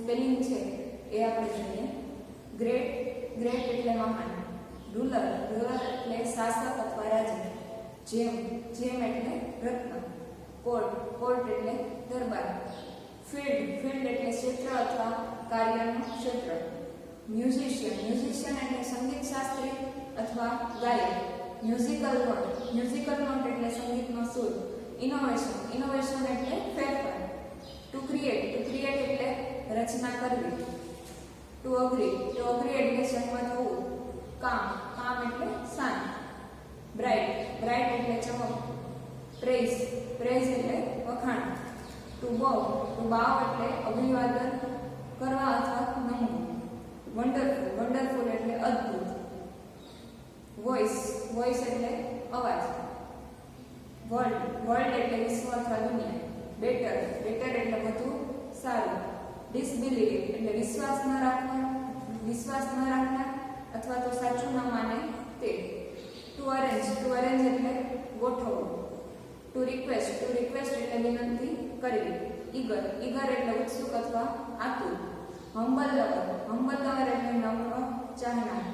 Spelling છે એ આપણે જોઈએ. ગ્રેટ, ગ્રેટ એટલે મહાન. રૂલર, રૂલર એટલે શાસક અથવા રાજા. જેમ, જેમ એટલે રત્ન. કોર્ટ, કોર્ટ એટલે દરબાર. ફિલ્ડ, ફિલ્ડ એટલે ક્ષેત્ર અથવા કાર્યનું ક્ષેત્ર. મ્યુઝિશિયન, મ્યુઝિશિયન એટલે સંગીત શાસ્ત્રી અથવા ગાયક. મ્યુઝિકલ નોટ, મ્યુઝિકલ નોટ એટલે સંગીતનો સૂર. ઇનોવેશન, ઇનોવેશન એટલે ફેરફાર. ટુ ક્રિએટ એટલે રચના કરવી. ટુ અગ્રી એટલે સહમત હોવું. કામ, કામ એટલે શાંત. બ્રાઇટ, બ્રાઇટ એટલે ચમક. પ્રેઝ, પ્રેઝ એટલે વખાણ. ટુ બાવ એટલે અભિવાદન કરવા અથવા નમવું. વન્ડરફુલ, વન્ડરફુલ એટલે અદ્ભુત. વોઇસ, વોઇસ એટલે અવાજ. વર્લ્ડ, વર્લ્ડ એટલે વિશ્વ અથવા દુનિયા. બેટર, બેટર એટલે વધુ સારું. ડિસબિલીવ એટલે વિશ્વાસ ન રાખનાર અથવા તો સાચું ન માને તે. ટુ અરેન્જ એટલે ગોઠવવું. ટુ રિક્વેસ્ટ એટલે વિનંતી કરવી. ઈગર, ઈગર એટલે ઉત્સુક અથવા આતુર. હમ્બલ લવર એટલે નમ્ર ચાહનાર.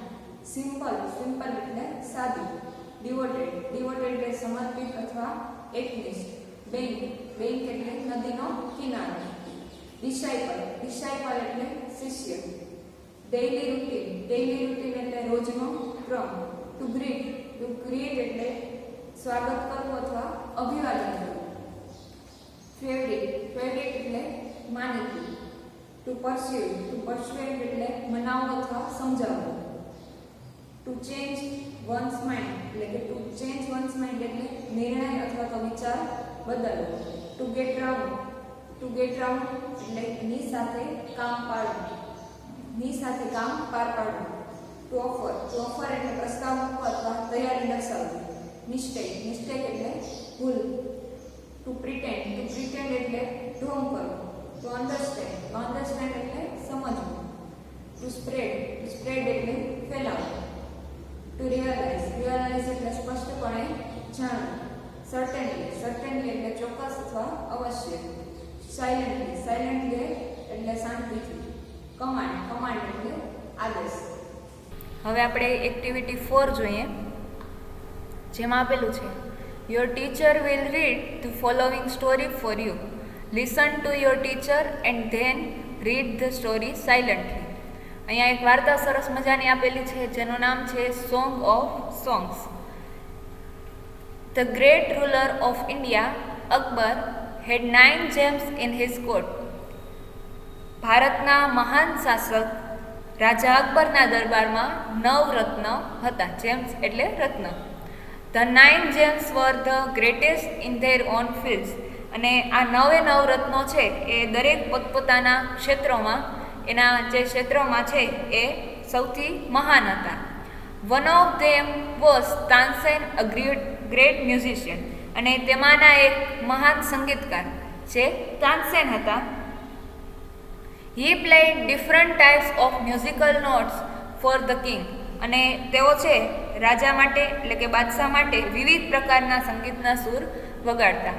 સિમ્પલ, સિમ્પલ એટલે સાદું. ડિવોટેડ, ડિવોટેડ એટલે સમર્પિત અથવા એકનિષ્ઠ. બેંક, બેંક એટલે નદીનો કિનારો. ડિસાઇપલ, ડિસાઇપલ એટલે શિષ્ય. ડેઇલી રૂટીન, ડેઇલી રૂટીન એટલે રોજનો ક્રમ. ટુ ગ્રીટ એટલે સ્વાગત કરવું અથવા અભિવાદન કરવું. ફેવરિટ, ફેવરિટ એટલે માનીતું. ટુ પરસ્યુએડ એટલે મનાવવું અથવા સમજાવવું. ટુ ચેન્જ વન્સ માઇન્ડ એટલે કે ટુ ચેન્જ વન્સ માઇન્ડ એટલે નિર્ણય અથવા તો વિચાર બદલવો. ટુ ગેટ રાઉન્ડ એટલે ની સાથે કામ પાર પાડવું. ટુ ઓફર એટલે પ્રસ્તાવ મૂકવો અથવા તૈયારી દર્શાવવી. મિસ્ટેક એટલે ભૂલ. ટુ પ્રિટેન્ડ એટલે ઢોંગ કરવું. ટુ અન્ડરસ્ટેન્ડ એટલે સમજવું. ટુ સ્પ્રેડ એટલે ફેલાવવું. ટુ રિયલાઇઝ એટલે સ્પષ્ટપણે જાણવું. સર્ટેનલી એટલે ચોક્કસ અથવા અવશ્ય. સાયલેન્ટલી એટલે શાંતિથી. કમાન્ડ એટલે આદેશ. હવે આપણે એક્ટિવિટી 4 જોઈએ, જેમાં આપેલું છે your teacher will read the following story for you. Listen to your teacher and then read the story silently. અહીંયા એક વાર્તા સરસ મજાની આપેલી છે જેનું નામ છે song of songs. The great ruler of India Akbar had 9 gems in his court. ભારતના મહાન શાસક રાજા અકબરના દરબારમાં 9 રત્ન હતા. જેમ્સ એટલે રત્ન. The 9 gems were the greatest in their on fields. અને આ 9 રત્નો છે એ દરેક પોતપોતાના ક્ષેત્રોમાં, એના જે ક્ષેત્રોમાં છે એ સૌથી મહાન હતા. One of them was Tansen, a great musician. અને તેમાંના એક મહાન સંગીતકાર જે તાનસેન હતા. He played different types of musical notes for the king. અને તેઓ છે રાજા માટે એટલે કે બાદશાહ માટે વિવિધ પ્રકારના સંગીતના સૂર વગાડતા.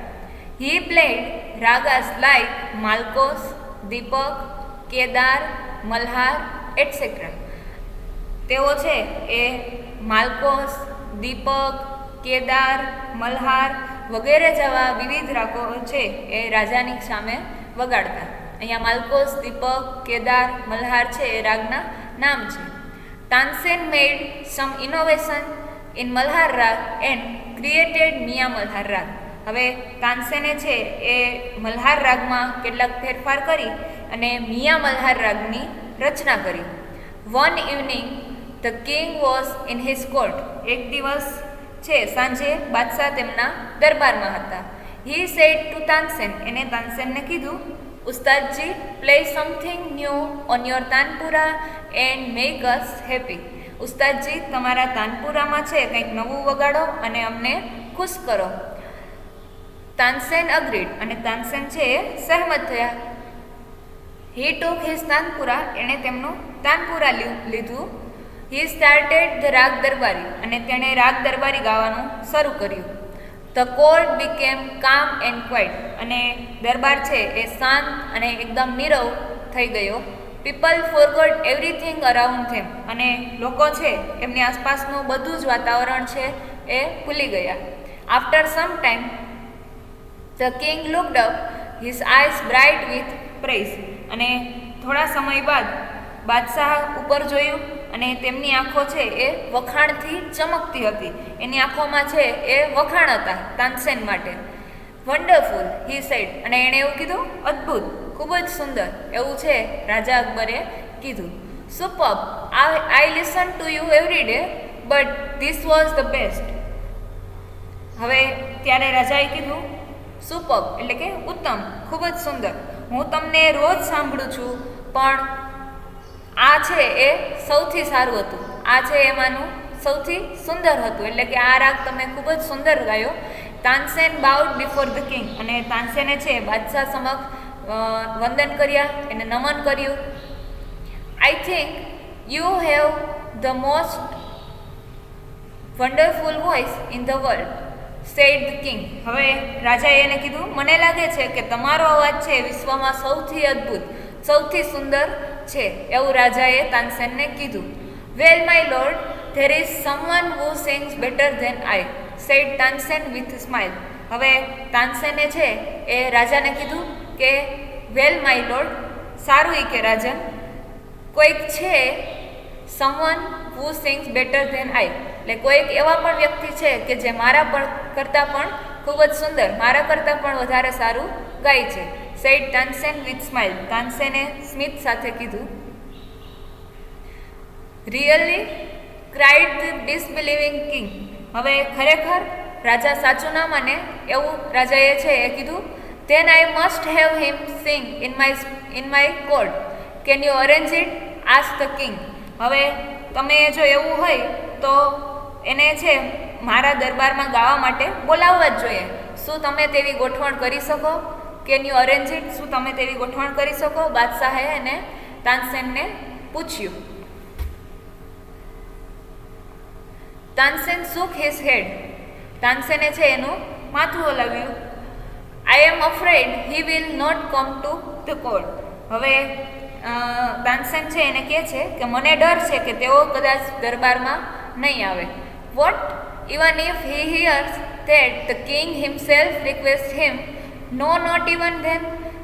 He played ragas like Malkauns, Deepak, Kedar, Malhar etcetera. તેઓ છે એ માલ્કોસ, દીપક, કેદાર, મલ્હાર વગેરે જેવા વિવિધ રાગો છે એ રાજાની સામે વગાડતા. અહીંયા માલ્કોસ, દીપક, કેદાર, મલ્હાર છે એ રાગના નામ છે. તાનસેન મેડ સમ ઇનોવેશન ઇન મલ્હાર રાગ એન્ડ ક્રિએટેડ મિયા મલ્હાર રાગ. હવે તાનસેને છે એ મલ્હાર રાગમાં કેટલાક ફેરફાર કરી અને મિયા મલ્હાર રાગની રચના કરી. One evening the king was in his court. એક દિવસ છે સાંજે બાદશાહ તેમના દરબારમાં હતા. He said to Tansen. એને તાનસેનને કીધું, Ustadji, play something new on your tanpura and make us happy. Ustadji, તમારા તાનપુરામાં છે કંઈક નવું વગાડો અને અમને ખુશ કરો. તાનસેન અગ્રીડ. અને તાનસેન છે એ સહમત થયા. હી ટુક હિઝ તાનપુરા. એણે તેમનું તાનપુરા લીધું. હી સ્ટાર્ટેડ ધ રાગ દરબારી. અને તેણે રાગ દરબારી ગાવાનું શરૂ કર્યું. ધ કોર્ટ બીકેમ કામ એન્ડ ક્વાઇટ. અને દરબાર છે એ શાંત અને એકદમ નીરવ થઈ ગયો. પીપલ ફોરગોટ એવરીથિંગ અરાઉન્ડ ધેમ, અને લોકો છે એમની આસપાસનું બધું જ વાતાવરણ છે એ ભૂલી ગયા. After some time the king looked up, his eyes bright with praise, અને થોડા સમય બાદ બાદશાહ ઉપર જોયું અને તેમની આંખો છે એ વખાણથી ચમકતી હતી. એની આંખોમાં છે એ વખાણ હતા તાનસેન માટે. વન્ડરફુલ હી સેડ, અને એણે એવું કીધું, અદ્ભુત, ખૂબ જ સુંદર એવું છે રાજા અકબરે કીધું. Superb, I listen to you every day, but this was the best. હવે ત્યારે રાજાએ કીધું, સુપર્બ એટલે કે ઉત્તમ, ખૂબ જ સુંદર, હું તમને રોજ સાંભળું છું, પણ આ છે એ સૌથી સારું હતું, આ છે એમાંનું સૌથી સુંદર હતું, એટલે કે આ રાગ તમે ખૂબ જ સુંદર ગાયો. Tansen baud before the king, અને તાનસેને છે બાદશાહ સમક્ષ વંદન કર્યા, એને નમન કર્યું. I think you have the most wonderful voice in the world, said the king. હવે રાજાએ એને કીધું, મને લાગે છે કે તમારો અવાજ છે વિશ્વમાં સૌથી અદ્ભુત, સૌથી સુંદર છે, એવું રાજાએ તાનસેનને કીધું. Well my lord, there is someone who sings better than I, said Tansen with smile. હવે તાનસેને છે એ રાજાને કીધું કે વેલ માય લોર્ડ, સારું કે રાજન, કોઈક છે someone who sings better than I, એટલે કોઈક એવા પણ વ્યક્તિ છે કે જે મારા પણ કરતાં પણ ખૂબ જ સુંદર, મારા કરતાં પણ વધારે સારું ગાય છે, સેડ તાનસેન વિથ સ્માઇલ. તાનસેને સ્મિત સાથે કીધું. Really cried the disbelieving king. હવે ખરેખર રાજા સાચું ના માને એવું રાજાએ છે એ કીધું. Then I must have him sing in my court, can you arrange it, ask the king. હવે તમે જો એવું હોય તો એને છે મારા દરબારમાં ગાવા માટે બોલાવવા જ જોઈએ. શું તમે તેવી ગોઠવણ કરી શકો? કેન યુ અરેન્જ ઇટ, શું તમે તેવી ગોઠવણ કરી શકો? બાદશાહે એને તાનસેનને પૂછ્યું. Tansen shook his head. તાનસેને છે એનું માથું હલાવ્યું. I am afraid he will not come to the court. હવે તાનસેન છે એને કહે છે કે મને ડર છે કે તેઓ કદાચ દરબારમાં નહીં આવે. What, even if he hears that the king himself request him, no not even then.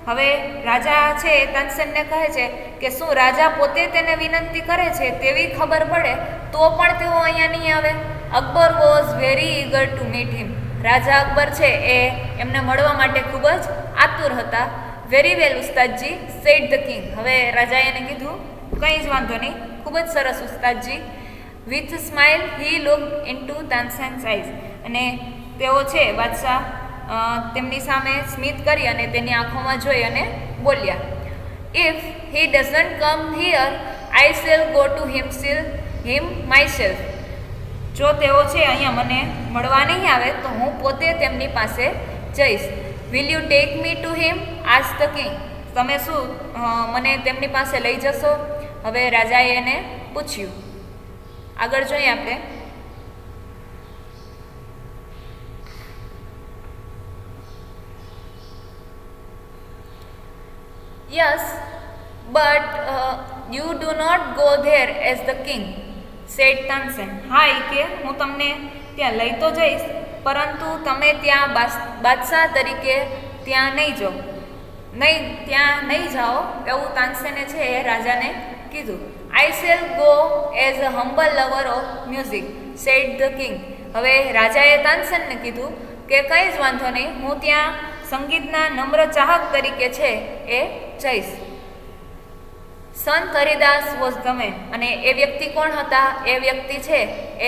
હવે રાજા છે તાનસેનને કહે છે કે શું રાજા પોતે તેને વિનંતી કરે છે તેવી ખબર પડે તો પણ તેઓ અહીંયા નહીં આવે? Akbar was very eager to meet him. રાજા અકબર છે એ એમને મળવા માટે ખૂબ જ આતુર હતા. Very well Ustadji, said the king. હવે રાજાએ એને કીધું, કંઈ જ વાંધો નહીં, ખૂબ જ સરસ Ustadji. With smile he looked into Tansen's eyes. અને તેઓ છે બાદશાહ તેમની સામે સ્મિત કરી અને તેની આંખોમાં જોઈ અને બોલ્યા. If he doesn't come here I shall go to him myself. જો તેઓ છે અહીંયા મને મળવા નહીં આવે તો હું પોતે તેમની પાસે જઈશ. Will you take me to him, ask the king. તમે શું મને તેમની પાસે લઈ જશો? હવે રાજાએ એને પૂછ્યું. આગળ જોઈએ આપણે. Yes, but you do not go there as the king, said Tansen. હા, કે હું તમને ત્યાં લઈ તો જઈશ, પરંતુ તમે ત્યાં બાદશાહ તરીકે ત્યાં નહીં જાઓ એવું તાનસેને છે એ રાજાને કીધું. I shall go as a humble lover of music, said the king. હવે રાજાએ તાનસેનને કીધું કે કંઈ જ વાંધો નહીં, હું ત્યાં સંગીતના નમ્ર ચાહક તરીકે છે એ જઈશ. સંત હરિદાસ વોઝ ધ મેન. અને એ વ્યક્તિ કોણ હતા? એ વ્યક્તિ છે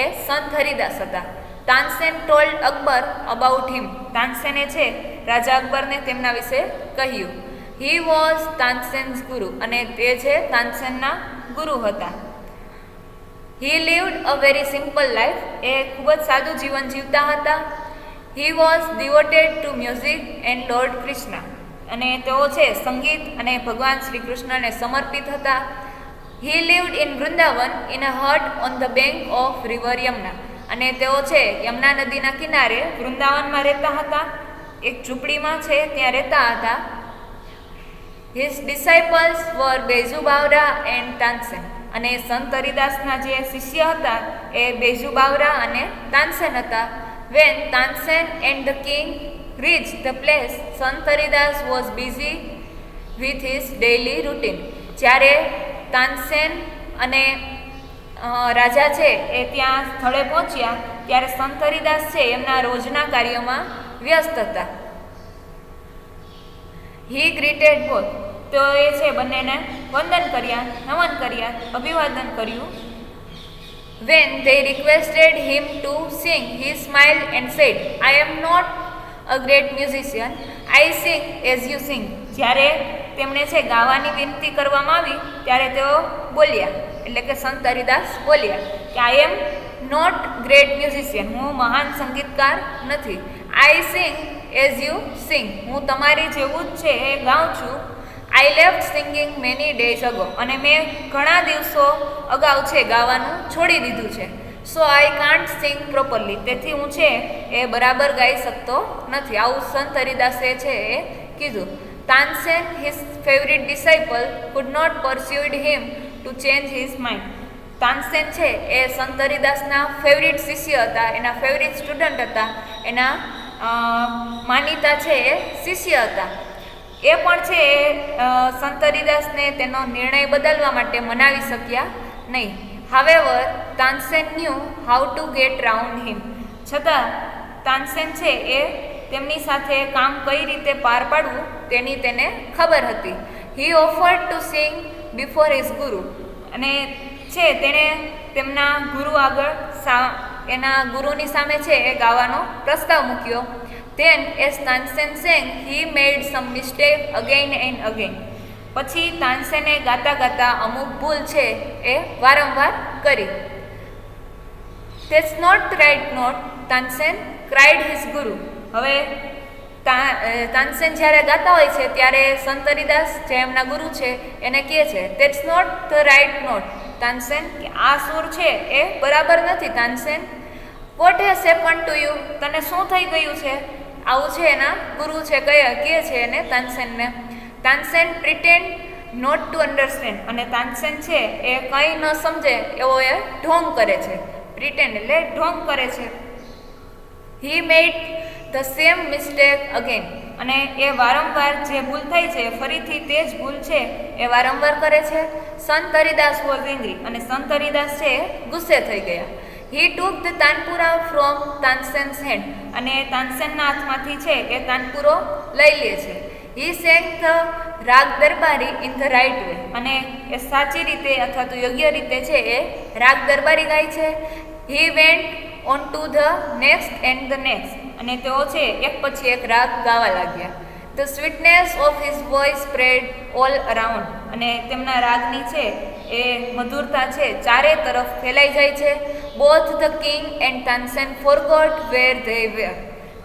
એ સંત હરિદાસ હતા. તાનસેન ટોલ્ડ અકબર અબાઉટ હિમ. તાનસેને છે રાજા અકબરને તેમના વિશે કહ્યું. હી વોઝ તાનસેન્સ ગુરુ. અને તે છે તાનસેનના ગુરુ હતા. He lived a very simple life. એ ખૂબ જ સાદું જીવન જીવતા હતા. He was devoted to music and lord Krishna. અને તેઓ છે સંગીત અને ભગવાન શ્રી કૃષ્ણને સમર્પિત હતા. He lived in Vrindavan in a hut on the bank of river Yamuna. અને તેઓ છે યમુના નદીના કિનારે વૃંદાવનમાં રહેતા હતા. એક ઝૂંપડીમાં છે ત્યાં રહેતા હતા. His disciples were Baiju Bawra and Tansen. અને સંત હરિદાસના જે શિષ્ય હતા એ બેજુ બાવરા અને તાનસેન હતા. When Tansen and the king reach the place, Sant Haridas was busy with his daily routine. જ્યારે તાનસેન અને રાજા છે એ ત્યાં સ્થળે પહોંચ્યા ત્યારે સંત હરિદાસ છે એમના રોજના કાર્યોમાં વ્યસ્ત હતા. હી ગ્રીટેડ બોથ, તો એ છે બંનેને વંદન કર્યા, નમન કર્યા, અભિવાદન કર્યું. When they requested him to sing, he smiled and said, I am not a great musician, I sing as you sing. જ્યારે તેમણે છે ગાવાની વિનંતી કરવામાં આવી ત્યારે તેઓ બોલ્યા, એટલે કે સંત હરિદાસ બોલ્યા કે આઈ એમ નોટ ગ્રેટ મ્યુઝિશિયન, હું મહાન સંગીતકાર નથી. આઈ સિંગ એઝ યુ સિંગ, હું તમારી જેવું જ છે એ ગાઉં છું. I left singing many days ago, અને મેં ઘણા દિવસો અગાઉ છે ગાવાનું છોડી દીધું છે. સો આઈ કાન્ટ સિંગ પ્રોપરલી, તેથી હું છે એ બરાબર ગાઈ શકતો નથી. આવું સંત હરિદાસે છે એ કીધું. Tansen, his favourite disciple, could not persuaded him to change his mind. Tansen છે એ સંત હરિદાસના ફેવરિટ શિષ્ય હતા, એના ફેવરિટ સ્ટુડન્ટ હતા, એના માનીતા છે એ શિષ્ય હતા. એ પણ છે સંત હરિદાસને તેનો નિર્ણય બદલવા માટે મનાવી શક્યા નહીં. However Tansen knew how to get round him, છતાં તાનસેન છે એ તેમની સાથે કામ કઈ રીતે પાર પાડવું તેની તેને ખબર હતી. He offered to sing before his guru, અને છે તેણે તેમના ગુરુ આગળ એના ગુરુની સામે છે એ ગાવાનો પ્રસ્તાવ મૂક્યો. Then as Tansen sang, he made some mistake again and again. પછી તાનસેને ગાતા ગાતા અમુક ભૂલ છે એ વારંવાર કરી. That's not right note, Tansen cried his guru. હવે તાનસેન જ્યારે ગાતા હોય છે ત્યારે સંત હરિદાસ જે એમના ગુરુ છે એને કહે છે That's not the right note, Tansen, કે આ સૂર છે એ બરાબર નથી. Tansen, What has happened to you? તને શું થઈ ગયું છે? આવું છે એના ગુરુ છે કહે છે એને તાનસેનને. Tansen pretend not to understand, અને તાનસેન છે એ કંઈ ન સમજે એવો એ ઢોંગ કરે છે. પ્રિટેન્ડ એટલે ઢોંગ કરે છે. He made the same mistake again, અને એ વારંવાર જે ભૂલ થાય છે ફરીથી તે જ ભૂલ છે એ વારંવાર કરે છે. સંત હરિદાસ વોઝ એંગ્રી, અને સંત હરિદાસ છે ગુસ્સે થઈ ગયા. He took the tanpura from Tansen's hand, અને તાનસેનના હાથમાંથી છે એ તાનપુરો લઈ લે છે. હી સેંગ ધ રાગ દરબારી ઇન ધ રાઇટ વે, અને એ સાચી રીતે અથવા તો યોગ્ય રીતે છે એ રાગ દરબારી ગાય છે. He went on to the next and the next, અને તેઓ છે એક પછી એક રાગ ગાવા લાગ્યા. The sweetness of his voice spread all around, અને તેમના રાગની છે એ મધુરતા છે ચારે તરફ ફેલાઈ જાય છે. Both the king and Tansen forgot where they were,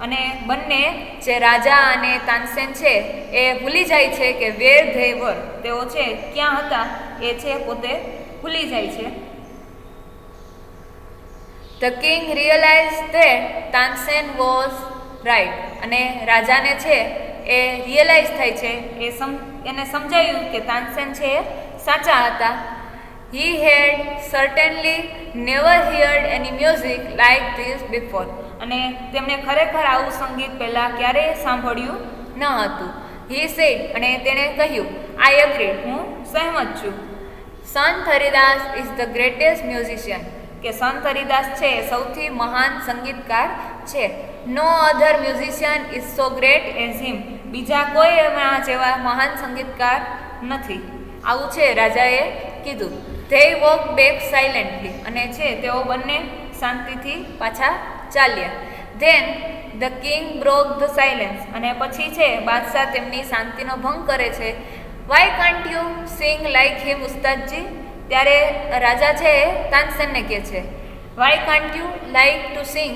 અને બંને જે રાજા અને તાનસેન છે એ ભૂલી જાય છે કે વેર ધે વર, તેઓ છે ક્યાં હતા એ છે પોતે ભૂલી જાય છે. The king realise that Tansen was right, અને રાજાને છે એ રિયલાઇઝ થાય છે, એને સમજાયું કે તાનસેન છે એ સાચા હતા. He had certainly never heard any music like this before, અને તેમણે ખરેખર આવું સંગીત પહેલાં ક્યારેય સાંભળ્યું ન હતું. હી સેડ, અને તેણે કહ્યું આઈ અગ્રી, હું સહેમત છું. Sant Haridas is the greatest musician, કે સંત હરિદાસ છે સૌથી મહાન સંગીતકાર છે. No other musician is so great as him, બીજા કોઈ એમના જેવા મહાન સંગીતકાર નથી. આવું છે રાજાએ કીધું. ધે વોક બેક સાયલેન્ટલી, અને છે તેઓ બંને શાંતિથી પાછા ચાલ્યા. Then the king broke the silence, અને પછી છે બાદશાહ તેમની શાંતિનો ભંગ કરે છે. Why can't you sing like him Ustadji, ત્યારે રાજા છે એ તાનસેનને કહે છે why can't you like to sing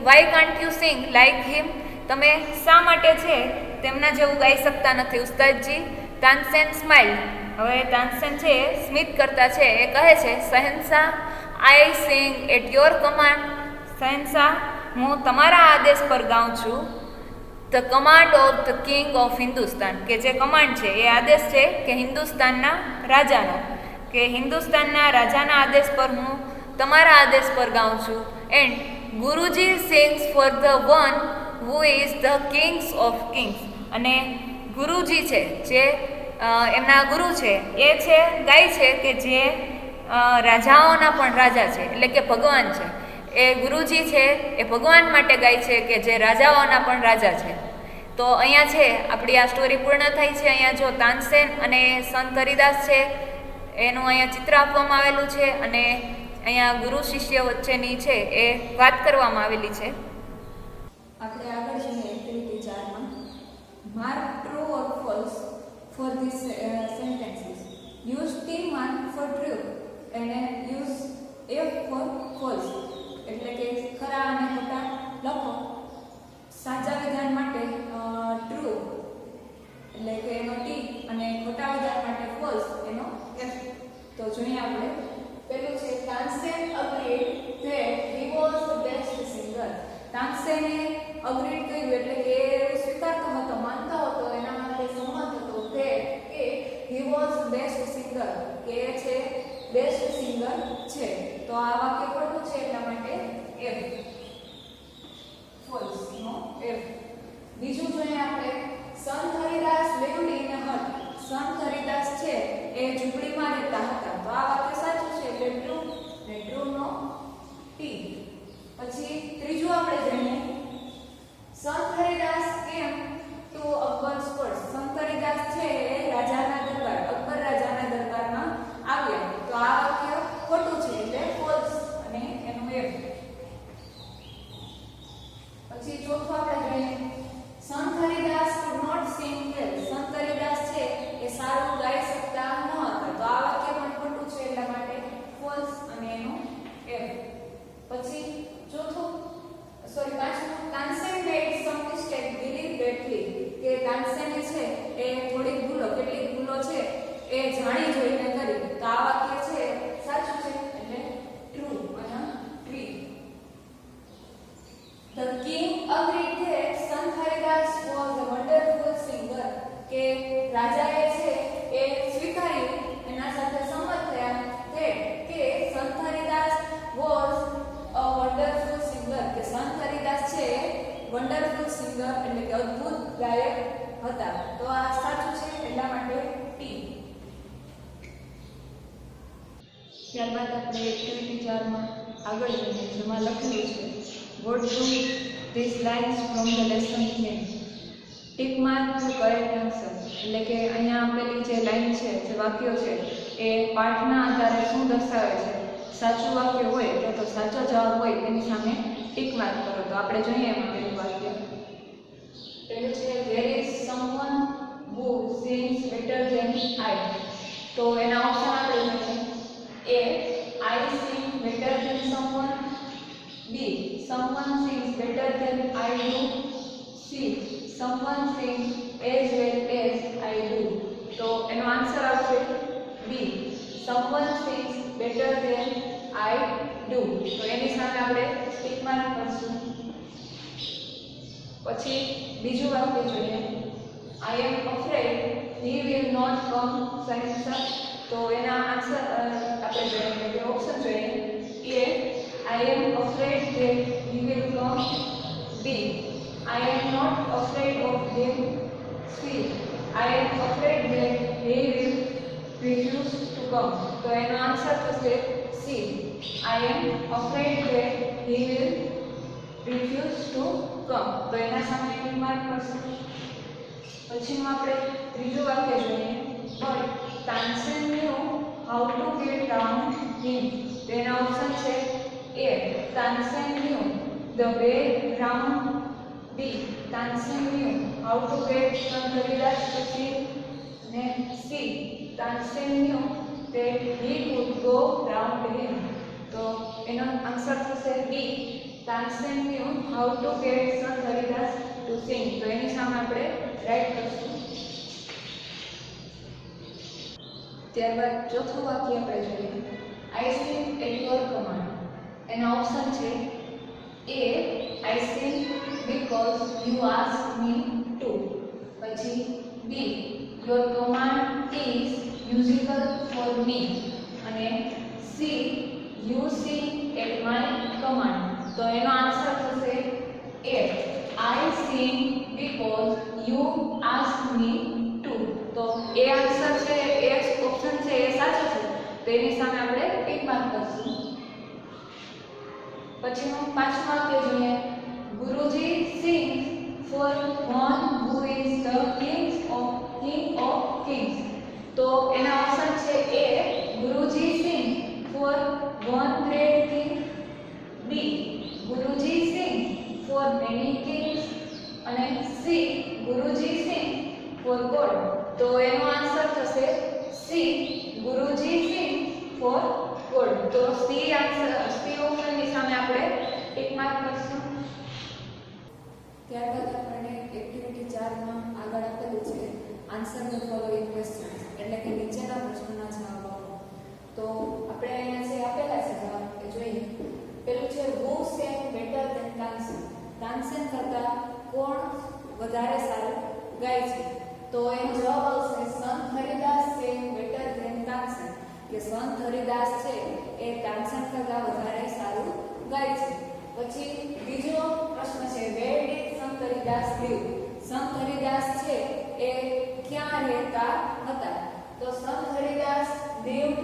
why can't you sing like him, તમે શા માટે છે તેમના જેવું ગાઈ શકતા નથી ઉસ્તાદજી. તાનસેન સ્માઇલ, હવે તાનસેન છે સ્મિત કરતા છે એ કહે છે શહેનશાહ, I sing at your command. શહેનશાહ, હું તમારા આદેશ પર ગાઉં છું. Then the king said, we have no name for the music, અને છે તેઓ બંને છે એ રાગ દરબારી ગાય છે. હી સેડ, અને તેણે કહ્યું આઈ અગ્રી, હું the command of the king of Hindustan, કે જે કમાન્ડ છે એ આદેશ છે કે હિન્દુસ્તાનના રાજાનો, કે હિન્દુસ્તાનના રાજાના આદેશ પર હું તમારા આદેશ પર ગાઉં છું. And Guruji sings for the one who is the king's of Kings, અને ગુરુજી છે જે એમના ગુરુ છે એ છે ગાય છે કે જે રાજાઓના પણ રાજા છે, એટલે કે ભગવાન છે. એ ગુરુજી છે એ ભગવાન માટે ગાય છે કે જે રાજાઓના પણ રાજા છે. તો અહીંયા છે આપણી આ સ્ટોરી પૂર્ણ થઈ છે. અહીંયા જો તાનસેન અને સંત હરિદાસ છે એનું અહીંયા ચિત્ર આપવામાં આવેલું છે, અને અહીંયા ગુરુ શિષ્ય વચ્ચેની છે એ વાત કરવામાં આવેલી છે. આપણે આગળ જઈએ એક્ટિવિટી 4 માં. Mark true or false for these sentences. Use T mark for true અને યુઝ એફ ફોર ફોલ્સ, એટલે કે ખરા અને ખોટા લખો. સાચા વિધાન માટે ટ્રુ એટલે કે એનો ટી, અને ખોટા વિધાન માટે ફોલ્સ એનો એફ. તો જોઈએ આપણે. પેલું છે Tansen agreed that he was the best singer. તાનસેને અગ્રીડ કર્યું એટલે કે સ્વીકારતો હતો, માનતો હતો, એના માટે સંમત હતો કે હી વોઝ બેસ્ટ સિંગર, કે છે બેસ્ટ સિંગર છે. તો આ વાક્ય ખોટું છે એટલા માટે એફ, ફોલ્સ નો એફ. બીજું જોઈએ આપણે. સંત Haridas lived in a hut. સંત હરિદાસ છે એ ઝૂંપડીમાં રહેતા હતા. તો આ વાક્ય સાચું છે એટલે ટ્રુ, ને ટ્રુ નો ટી. પછી ત્રીજું આપણે જોઈએ. સંત હરિદાસ કેમ ટુ અકબર્સ કોર્ટ. સંત હરિદાસ છે એ રાજાના દરબાર, અકબર રાજાના દરબારમાં આવ્યા. તો આ વાક્ય ખોટું છે એટલે ફોલ્સ, અને એનું એફ. પછી ચોથું આપણે જોઈએ. સંત Haridas could not sing well. સંત હરિદાસ છે એ સારું ગાઈ શકતા ન હતા. તો આ વાક્ય પણ ખોટું છે એટલા માટે ફોલ્સ, અને એનો એફ. પછી પાંચમું. Tansen made some mistake deliberately. કે તાનસેને છે એ થોડીક ભૂલો, કેટલીક ભૂલો છે એ જાણી જોઈને કરી. તો આ વાક્ય છે સાચું છે એટલે ટ્રુ અને tree. The king agreed that Sant Haridas was a wonderful singer. કે રાજાએ છે એ સ્વીકાર્યું, એના સાથે સંમત થયા કે Sant Haridas was a wonderful singer. કે સંત હરિદાસ છે વન્ડરફુલ સિંગર એટલે કે અદ્ભુત ગાયક હતા. તો આ સાચું છે એટલા માટે ટી. ત્યારબાદ આપણે એક્ટિવિટી 4 માં આગળ જઈએ, જેમાં લખેલું છે What do these lines from the lesson mean? Tick mark to correct answer. એટલે કે અહીંયા આપેલી જે લાઈન છે, જે વાક્યો છે એ પાઠના આધારે શું દર્શાવે છે. સાચું વાક્ય હોય તો સાચો જવાબ હોય એની સામે ટિક માર્ક કરો. તો આપણે જોઈએ એમાં પેલું વાક્ય. પેલું છે there is someone who sings better than I. તો એના ઓપ્શન આપણે જોઈએ. A, I sing better than someone. B, someone sings better than I do. C, someone sings as well as I do. તો એનો આન્સર આવશે B, someone sings better than I do. તો એની સામે આપણે ટિક માર્ક કરશું. પછી બીજું વાક્ય જોઈએ. I am afraid he will not come science. તો એના આન્સર આપણે જોઈએ કે ઓપ્શન જોઈએ. A, I am afraid that he will come. B, I am not afraid of him. C, I am afraid that he will refuse to come. તો એનો answer થશે C, I am afraid that he will refuse to come. તો એના સામે tick mark કરશું. પછીનું આપણે ત્રીજું વાક્ય જોઈએ. But Tansen knew how to get around him. તો એના ઓપ્શન છે A, Tansen knew the way round. B, Tansen knew how to get Sant Haridas to sing. And C, Tansen knew that he could go round him. તો એનો answer થશે B, Tansen knew how to get Sant Haridas to sing. તો એની સામે આપણે right કરશું. ત્યારબાદ ચોથું વાક્ય આપણે જોઈએ. I sing at your command. એનો ઓપ્શન છે A, I sing because you asked me to. પછી B, your command is musical for me. અને C, you sing at my command. તો એનો આન્સર થશે A, I sing because you asked me to. તો એ answer છે, એ option છે એ સાચો છે, તો એની સામે આપણે 1 માર્ક કરશું. પછીનું પાંચમું વાક્ય જોઈએ. ગુરુજી sings for one who is the king of kings. તો એના ઓપ્શન છે A, Guruji sing for one great king. B, Guruji sing for many kings. અને C, Guruji sing for God. તો એનો આન્સર થશે C, Guruji sing for God. તો C answer, C ઓપ્શનની સામે આપણે 1 માર્ક કરશું. ત્યારબાદ આપણે એક્ટિવિટી 4 માં આગળ આપેલું છે આન્સર ધ ફોલોઇંગ ક્વેશ્ચન્સ, એટલે કે નીચેના પ્રશ્નોના જવાબ આપો. તો આપણે અહીંયા જે આપેલા છે જવાબ એ જોઈએ. પેલું છે who sang better than Tansen. Tansen કરતા કોણ વધારે સારું ગાય છે? તો એનો જવાબ આવશે સંત Haridas sang better than Tansen, કે સંત હરિદાસ છે એ તાનસેન કરતા વધારે સારું ગાય છે. પછી બીજો પ્રશ્ન છે where did સંત હરિદાસ live? સંત હરિદાસ છે એ ક્યાં રહેતા હતા? તો સંત હરિદાસ lived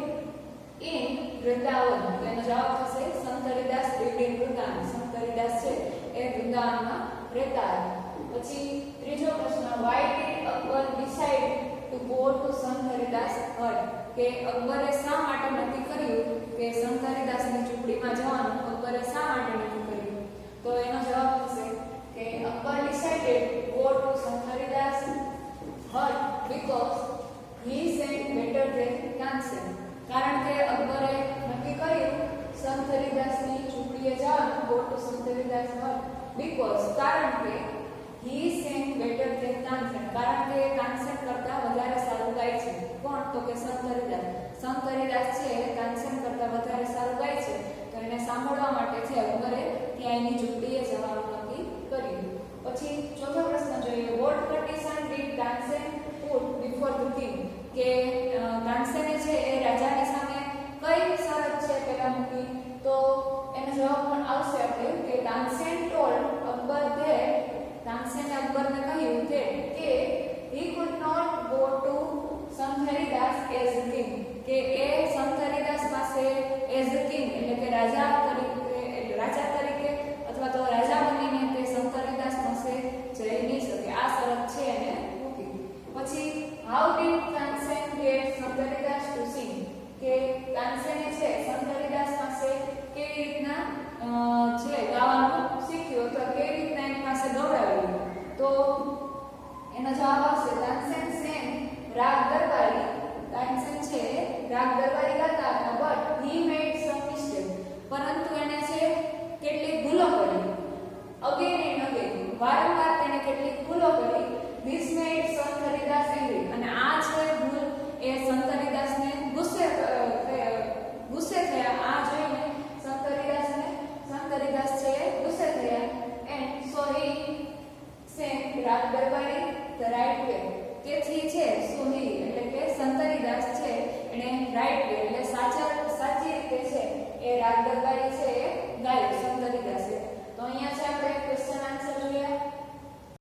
in વૃંદાવન. તો એનો જવાબ થશે સંત હરિદાસ lived in વૃંદાવન. સંત હરિદાસ છે એ વૃંદાવનમાં રહેતા હતા. પછી ત્રીજો પ્રશ્ન why did Akbar decide to go to સંત હરિદાસ hut? કે અકબરે શા માટે નક્કી કર્યું કે સંત હરિદાસની ઝૂંપડીમાં જવાનું? અકબરે શા માટે નક્કી કર્યું? તો એનો જવાબ થશે કે Akbar decided to go to સંત Haridas hut because he sang better than Tansen. કારણ કે અકબરે નક્કી કર્યું સંત હરિદાસની ઝૂંપડીએ જવાનું, go to સંત હરિદાસ hut because, કારણ કે he sang better than Tansen, કારણ કે તાનસેન કરતા વધારે સારું ગાય છે. કોણ? તો કે સંત હરિદાસ. સંત હરિદાસ છે તાનસેન કરતા વધારે સારું ગાય છે, તો એને સાંભળવા માટે છે અકબરે ત્યાં એની ઝૂંપડીએ જવાનું નક્કી કર્યું. પછી ચોથો પ્રશ્ન જોઈએ. what condition did Tansen put before the king? કે તાનસેને છે એ રાજાની સામે કઈ શરત છે પહેલા મૂકી? તો એનો જવાબ પણ આવશે આપણે કે તાનસેન told અકબર that, તાનસેને અકબરને કહ્યું કે he could not go to સંત હરિદાસ as a king, કે એ સંત હરિદાસ પાસે as a king એટલે કે રાજા તરીકે અથવા તો રાજા બનીને તે સંત હરિદાસ પાસે જઈ નહીં શકે. આ શરત છે એને મૂકી. પછી how did તાનસેન get સંત હરિદાસ to sing? કે તાનસેને છે સંત હરિદાસ પાસે કેવી રીતના છે ગાવાનું શીખ્યું અથવા કેવી રીતના એની પાસે ગવડાવ્યું? તો એનો જવાબ આવશે તાનસેન sang રાગ દરબારી. તાનસેન છે રાગ દરબારી ગાતા હતા, but he made some mistake, પરંતુ એને છે કેટલીક ભૂલો કરી. again and again, વારંવાર તેને કેટલીક ભૂલો કરી. this made સંત હરિદાસ angry, અને આ છે ભૂલ એ સંત હરિદાસને ગુસ્સે થયા. આ જોઈને સંત હરિદાસ છે ગુસ્સે થયા. and so he sang રાગ દરબારી the right way. તેથી છે સોહી એટલે કે સંત હરિદાસ છે એને રાઈટ વે એટલે સાચી રીતે છે એ રાગ દરબારી છે એ ગાયું સંત હરિદાસ.